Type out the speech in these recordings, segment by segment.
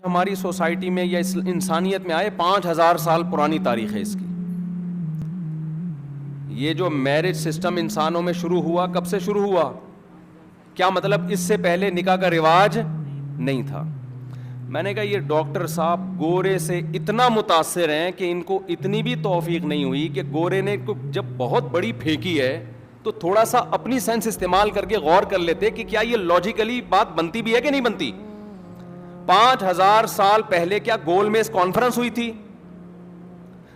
ہماری سوسائٹی میں یا انسانیت میں آئے 5000 سال پرانی تاریخ ہے اس کی. یہ جو میرج سسٹم انسانوں میں شروع ہوا, کب سے شروع ہوا؟ کیا مطلب اس سے پہلے نکاح کا رواج نہیں تھا؟ میں نے کہا یہ ڈاکٹر صاحب گورے سے اتنا متاثر ہیں کہ ان کو اتنی بھی توفیق نہیں ہوئی کہ گورے نے جب بہت بڑی پھینکی ہے تو تھوڑا سا اپنی سینس استعمال کر کے غور کر لیتے کہ کیا یہ لاجیکلی بات بنتی بھی ہے کہ نہیں بنتی. 5000 سال پہلے کیا گول میز کانفرنس ہوئی تھی؟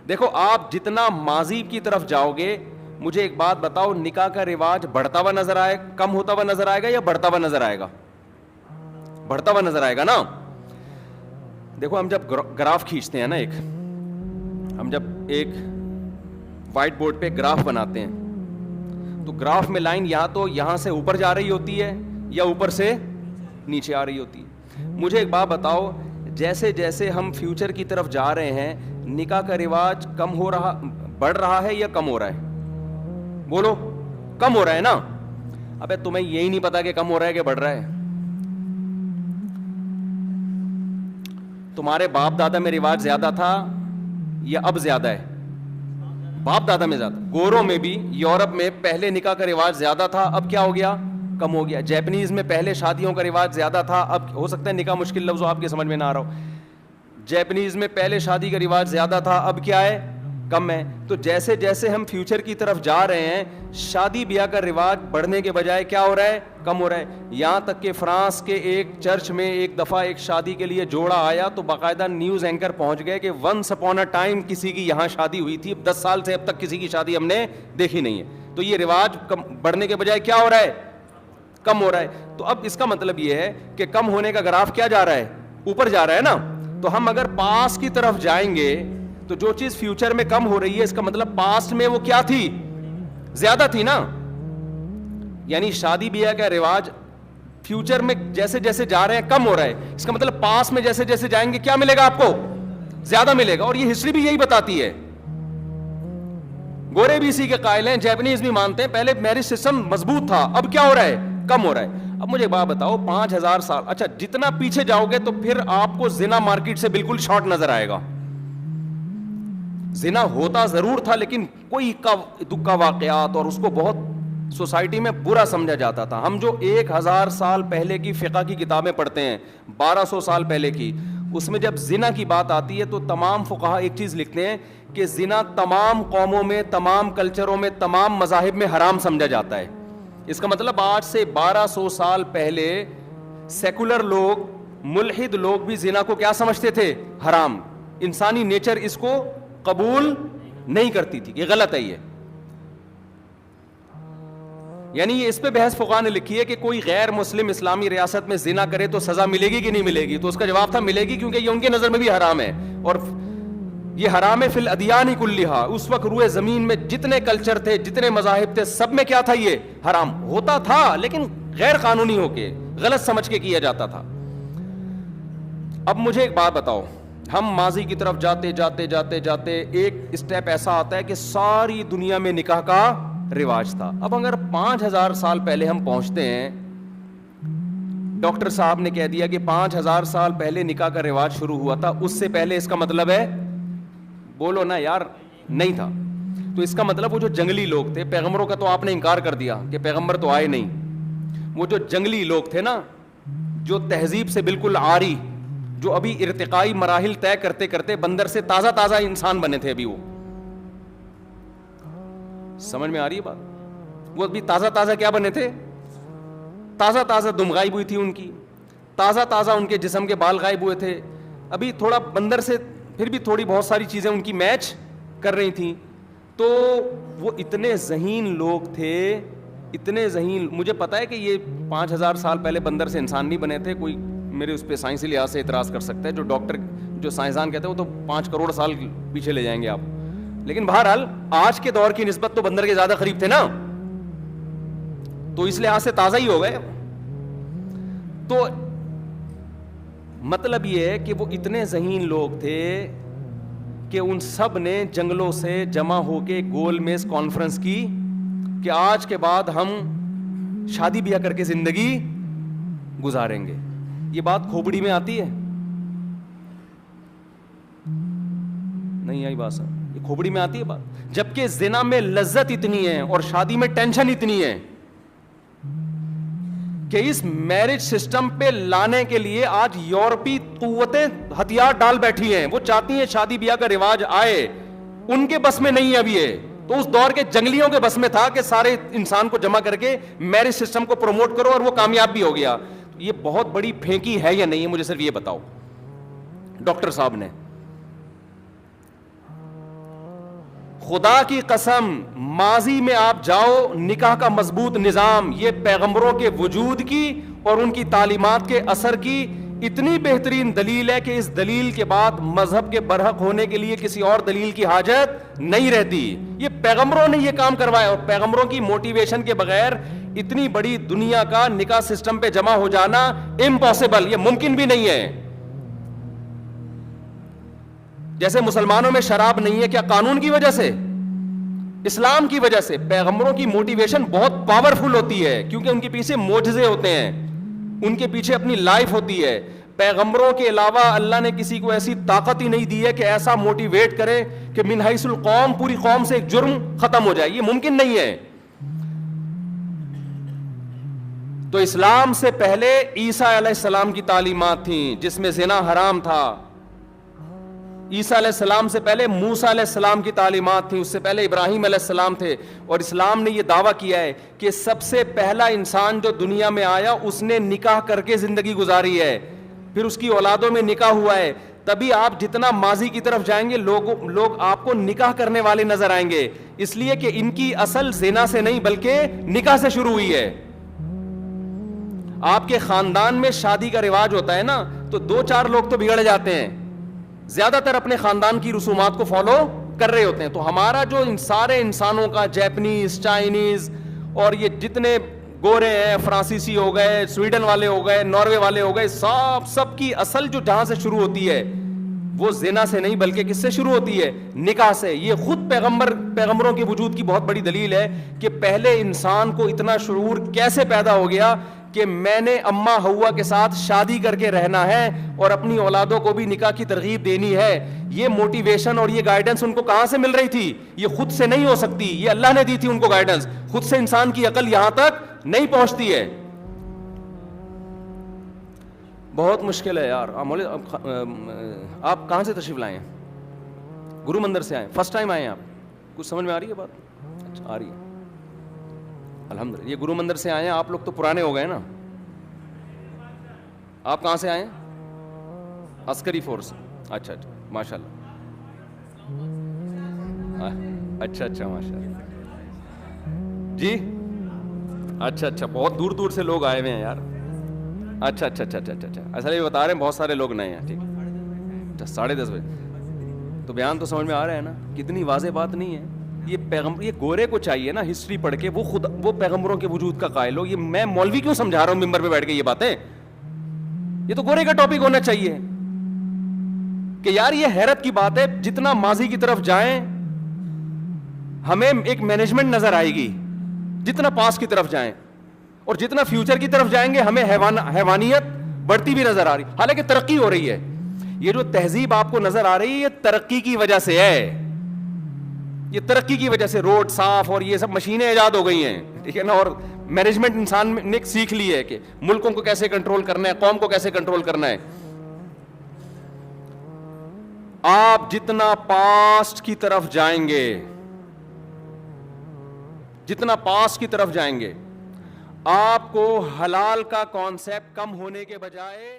دیکھو آپ جتنا ماضی کی طرف جاؤ گے, مجھے ایک بات بتاؤ, نکاح کا رواج بڑھتا ہوا نظر آئے, کم ہوتا ہوا نظر آئے گا یا بڑھتا ہوا نظر آئے گا؟ بڑھتا ہوا نظر آئے گا نا. دیکھو ہم جب گراف کھینچتے ہیں نا, ہم جب ایک وائٹ بورڈ پہ گراف بناتے ہیں تو گراف میں لائن یا تو یہاں سے اوپر جا رہی ہوتی ہے یا اوپر سے نیچے آ رہی ہوتی ہے. مجھے ایک بات بتاؤ, جیسے جیسے ہم فیوچر کی طرف جا رہے ہیں نکاح کا رواج کم ہو رہا, بڑھ رہا ہے یا کم ہو رہا ہے؟ بولو, کم ہو رہا ہے نا. ابے تمہیں یہی نہیں پتا کہ کم ہو رہا ہے کہ بڑھ رہا ہے. تمہارے باپ دادا میں رواج زیادہ تھا یا اب زیادہ ہے؟ باپ دادا میں زیادہ. گوروں میں بھی, یورپ میں پہلے نکاح کا رواج زیادہ تھا, اب کیا ہو گیا؟ کم ہو گیا. جیپنیز میں پہلے شادیوں کا رواج زیادہ تھا, اب ہو سکتا ہے نکاح مشکل لفظ آپ کے سمجھ میں نہ آ رہا ہو. جیپنیز میں پہلے شادی کا رواج زیادہ تھا, اب کیا ہے؟ کم ہے. تو جیسے جیسے ہم فیوچر کی طرف جا رہے ہیں شادی بیاہ کا رواج بڑھنے کے بجائے کیا ہو رہا ہے؟ کم ہو رہا ہے. یہاں تک کہ فرانس کے ایک چرچ میں ایک دفعہ ایک شادی کے لیے جوڑا آیا تو باقاعدہ نیوز اینکر پہنچ گئے کہ ونس اپون اے ٹائم کسی کی یہاں شادی ہوئی تھی, 10 سال سے اب تک کسی کی شادی ہم نے دیکھی نہیں ہے. تو یہ رواج بڑھنے کے بجائے کیا ہو رہا ہے؟ کم ہو رہا ہے. تو اب اس کا مطلب یہ ہے کہ کم ہونے کا گراف کیا جا رہا ہے؟ اوپر جا رہا ہے نا. تو ہم اگر پاس کی طرف جائیں گے تو جو چیز فیوچر میں کم ہو رہی ہے اس کا مطلب پاسٹ میں وہ کیا تھی؟ زیادہ تھی نا. یعنی شادی بیاہ کا رواج فیوچر میں جیسے جیسے جا رہے ہیں کم ہو رہا ہے, اس کا مطلب پاس میں جیسے جیسے جائیں گے کیا ملے گا آپ کو؟ زیادہ ملے گا. اور یہ ہسٹری بھی یہی بتاتی ہے. گورے بھی اسی کے قائل ہیں, جیپنیز بھی مانتے ہیں پہلے میرج سسٹم مضبوط تھا, اب کیا ہو رہا ہے؟ کم ہو رہا ہے. اب مجھے بات بتاؤ, 5000 سال, اچھا جتنا پیچھے جاؤ گے تو پھر آپ کو زنا مارکیٹ سے بالکل شارٹ نظر آئے گا. زنا ہوتا ضرور تھا لیکن کوئی دکا واقعات اور اس کو بہت سوسائٹی میں برا سمجھا جاتا تھا. ہم جو 1000 سال پہلے کی فقہ کی کتابیں پڑھتے ہیں, 1200 سال پہلے کی, اس میں جب زنا کی بات آتی ہے تو تمام فقہا ایک چیز لکھتے ہیں کہ زنا تمام قوموں میں, تمام کلچروں میں, تمام مذاہب میں حرام سمجھا جاتا ہے. اس کا مطلب آج سے 1200 سال پہلے سیکولر لوگ, ملحد لوگ بھی زنا کو کیا سمجھتے تھے؟ حرام. انسانی نیچر اس کو قبول نہیں کرتی تھی, یہ غلط ہے. یہ یعنی یہ اس پہ بحث فقہا نے لکھی ہے کہ کوئی غیر مسلم اسلامی ریاست میں زنا کرے تو سزا ملے گی کہ نہیں ملے گی؟ تو اس کا جواب تھا ملے گی, کیونکہ یہ ان کے نظر میں بھی حرام ہے. اور یہ حرام ہے فی الادیان کلھا. اس وقت روئے زمین میں جتنے کلچر تھے, جتنے مذاہب تھے, سب میں کیا تھا؟ یہ حرام ہوتا تھا لیکن غیر قانونی ہو کے, غلط سمجھ کے کیا جاتا تھا. اب مجھے ایک بات بتاؤ, ہم ماضی کی طرف جاتے جاتے جاتے جاتے ایک اسٹیپ ایسا آتا ہے کہ ساری دنیا میں نکاح کا رواج تھا. اب اگر 5000 سال پہلے ہم پہنچتے ہیں, ڈاکٹر صاحب نے کہہ دیا کہ 5000 سال پہلے نکاح کا رواج شروع ہوا تھا, اس سے پہلے, اس کا مطلب ہے, بولو نا یار, نہیں تھا. تو اس کا مطلب وہ جو جنگلی لوگ تھے, پیغمبروں کا تو آپ نے انکار کر دیا کہ پیغمبر تو آئے نہیں, وہ جو جنگلی لوگ تھے نا, جو تہذیب سے بالکل عاری, جو ابھی ارتقائی مراحل طے کرتے کرتے بندر سے تازہ تازہ انسان بنے تھے, ابھی وہ, سمجھ میں آ رہی ہے بات؟ وہ ابھی تازہ تازہ کیا بنے تھے؟ تازہ تازہ دم غائب ہوئی تھی ان کی, تازہ تازہ ان کے جسم کے بال غائب ہوئے تھے, ابھی تھوڑا بندر سے پھر بھی تھوڑی بہت ساری چیزیں ان کی میچ کر رہی تھیں. تو وہ اتنے ذہین لوگ تھے, اتنے ذہین. مجھے پتا ہے کہ یہ 5000 سال پہلے بندر سے انسان نہیں بنے تھے. کوئی میرے اس پہ سائنسی لحاظ سے اعتراض کر سکتا ہے, جو ڈاکٹر, جو سائنسدان کہتے ہیں وہ تو 5 کروڑ سال پیچھے لے جائیں گے آپ. لیکن بہرحال آج کے دور کی نسبت تو بندر کے زیادہ قریب تھے نا, تو اس لحاظ سے تازہ ہی ہو گئے. تو مطلب یہ ہے کہ وہ اتنے ذہین لوگ تھے کہ ان سب نے جنگلوں سے جمع ہو کے گول میز کانفرنس کی کہ آج کے بعد ہم شادی بیاہ کر کے زندگی گزاریں گے. یہ بات کھوپڑی میں آتی ہے, نہیں آئی بات؟ یہ کھوپڑی میں آتی ہے بات؟ جبکہ زنا میں لذت اتنی ہے اور شادی میں ٹینشن اتنی ہے کہ اس میرج سسٹم پہ لانے کے لیے آج یورپی قوتیں ہتھیار ڈال بیٹھی ہیں. وہ چاہتی ہیں شادی بیاہ کا رواج آئے, ان کے بس میں نہیں ابھی ہے. تو اس دور کے جنگلیوں کے بس میں تھا کہ سارے انسان کو جمع کر کے میرج سسٹم کو پروموٹ کرو, اور وہ کامیاب بھی ہو گیا. یہ بہت بڑی پھینکی ہے یا نہیں ہے, مجھے صرف یہ بتاؤ ڈاکٹر صاحب نے. خدا کی قسم ماضی میں آپ جاؤ, نکاح کا مضبوط نظام یہ پیغمبروں کے وجود کی اور ان کی تعلیمات کے اثر کی اتنی بہترین دلیل ہے کہ اس دلیل کے بعد مذہب کے برحق ہونے کے لیے کسی اور دلیل کی حاجت نہیں رہتی. یہ پیغمبروں نے یہ کام کروایا, اور پیغمبروں کی موٹیویشن کے بغیر اتنی بڑی دنیا کا نکاح سسٹم پہ جمع ہو جانا امپاسبل, یہ ممکن بھی نہیں ہے. جیسے مسلمانوں میں شراب نہیں ہے, کیا قانون کی وجہ سے؟ اسلام کی وجہ سے. پیغمبروں کی موٹیویشن بہت پاورفل ہوتی ہے کیونکہ ان کے پیچھے معجزے ہوتے ہیں, ان کے پیچھے اپنی لائف ہوتی ہے. پیغمبروں کے علاوہ اللہ نے کسی کو ایسی طاقت ہی نہیں دی ہے کہ ایسا موٹیویٹ کرے کہ من حیث القوم پوری قوم سے ایک جرم ختم ہو جائے. یہ ممکن نہیں ہے. تو اسلام سے پہلے عیسیٰ علیہ السلام کی تعلیمات تھیں جس میں زنا حرام تھا. عیسیٰ علیہ السلام سے پہلے موسیٰ علیہ السلام کی تعلیمات تھیں, اس سے پہلے ابراہیم علیہ السلام تھے. اور اسلام نے یہ دعویٰ کیا ہے کہ سب سے پہلا انسان جو دنیا میں آیا اس نے نکاح کر کے زندگی گزاری ہے, پھر اس کی اولادوں میں نکاح ہوا ہے. تبھی آپ جتنا ماضی کی طرف جائیں گے لوگ آپ کو نکاح کرنے والے نظر آئیں گے, اس لیے کہ ان کی اصل زنا سے نہیں بلکہ نکاح سے شروع ہوئی ہے. آپ کے خاندان میں شادی کا رواج ہوتا ہے نا, تو 2-4 لوگ تو بگڑ جاتے ہیں, زیادہ تر اپنے خاندان کی رسومات کو فالو کر رہے ہوتے ہیں. تو ہمارا جو ان سارے انسانوں کا جیپنیز, چائنیز اور یہ جتنے گورے ہیں, فرانسیسی ہو گئے, سویڈن والے ہو گئے, ناروے والے ہو گئے, سب کی اصل جو جہاں سے شروع ہوتی ہے وہ زنا سے نہیں بلکہ کس سے شروع ہوتی ہے؟ نکاح سے. یہ خود پیغمبروں کے وجود کی بہت بڑی دلیل ہے کہ پہلے انسان کو اتنا شعور کیسے پیدا ہو گیا کہ میں نے اماں ہوا کے ساتھ شادی کر کے رہنا ہے اور اپنی اولادوں کو بھی نکاح کی ترغیب دینی ہے. یہ موٹیویشن اور یہ گائیڈنس ان کو کہاں سے مل رہی تھی؟ یہ خود سے نہیں ہو سکتی, یہ اللہ نے دی تھی ان کو گائیڈنس. خود سے انسان کی عقل یہاں تک نہیں پہنچتی ہے. بہت مشکل ہے یار. آپ کہاں سے تشریف لائے ہیں؟ گرو مندر سے آئے ہیں؟ فرسٹ ٹائم آئے ہیں آپ؟ کچھ سمجھ میں آ رہی ہے بات؟ اچھا آ رہی ہے, الحمدللہ. یہ گرو مندر سے آئے ہیں, آپ لوگ تو پرانے ہو گئے نا. آپ کہاں سے آئے ہیں؟ عسکری فورس. اچھا اچھا ماشاء اللہ. اچھا ماشاء اللہ جی. اچھا بہت دور دور سے لوگ آئے ہوئے ہیں یار. اچھا ایسا بھی بتا رہے ہیں بہت سارے لوگ نئے ہیں. ٹھیک, 10:30 بجے تو بیان تو سمجھ میں آ رہا ہے نا, کتنی واضح بات نہیں ہے. یہ گورے کو چاہیے نا ہسٹری پڑھ کے وہ پیغمبروں کے وجود کا قائل ہو. یہ میں مولوی کیوں سمجھا رہا ہوں ممبر پہ بیٹھ کے یہ باتیں؟ یہ تو گورے کا ٹاپک ہونا چاہیے کہ یار یہ حیرت کی بات ہے, جتنا ماضی کی طرف جائیں ہمیں ایک مینجمنٹ نظر آئے گی, جتنا پاس کی طرف جائیں, اور جتنا فیوچر کی طرف جائیں گے ہمیں حیوانیت بڑھتی بھی نظر آ رہی, حالانکہ ترقی ہو رہی ہے. یہ جو تہذیب آپ کو نظر آ رہی ہے یہ ترقی کی وجہ سے ہے. یہ ترقی کی وجہ سے روڈ صاف اور یہ سب مشینیں ایجاد ہو گئی ہیں, ٹھیک ہے نا, اور مینجمنٹ انسان نے سیکھ لی ہے کہ ملکوں کو کیسے کنٹرول کرنا ہے, قوم کو کیسے کنٹرول کرنا ہے. آپ جتنا پاسٹ کی طرف جائیں گے, جتنا پاسٹ کی طرف جائیں گے, آپ کو حلال کا کانسیپٹ کم ہونے کے بجائے